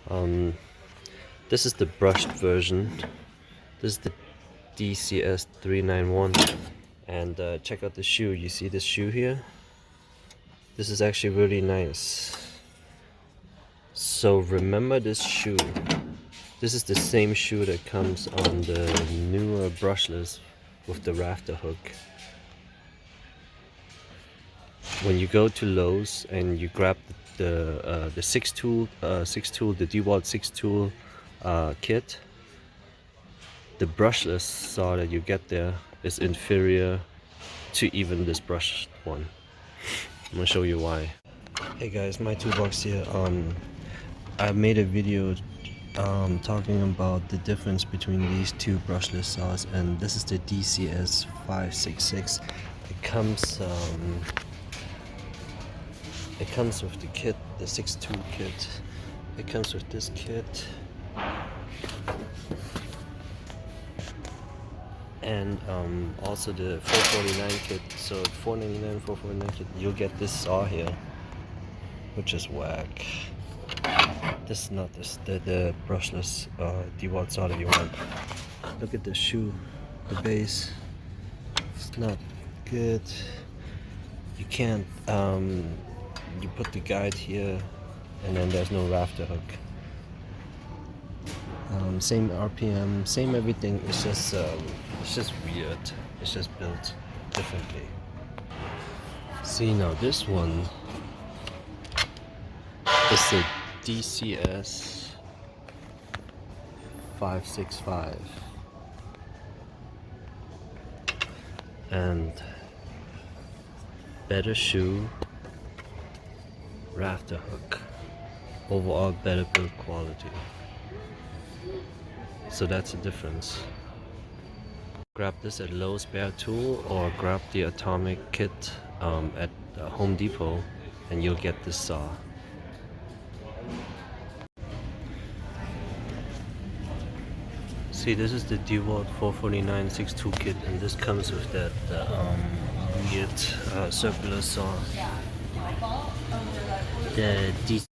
Um, this is the brushed version. This is the DCS 391, and check out the shoe. You see this shoe here? This is actually really nice. So remember this shoe. This is the same shoe that comes on the newer brushless with the rafter hook. When you go to Lowe's and you grab the 6 tool, the DeWalt 6 tool kit, the brushless saw that you get there is inferior to even this brushed one. I'm gonna show you why. Hey guys, my toolbox here. I made a video talking about the difference between these two brushless saws, and this is the DCS 566. It comes with the kit, the 6-tool kit. It comes with this kit, and also the 449 kit. So 499, 449 kit, you'll get this saw here, which is whack. This is not the brushless DeWalt saw that you want. Look at the shoe, the base. It's not good. You can't. You put the guide here, and then there's no rafter hook. Same RPM, same everything. It's just weird. It's just built differently. See, now this one is the DCS 565, and better shoe, rafter hook, overall better build quality. So that's the difference. Grab this at Lowe's Bare Tool, or grab the Atomic kit at Home Depot, and you'll get this saw. See, this is the DeWalt 449 6-tool kit, and this comes with that weird circular saw. The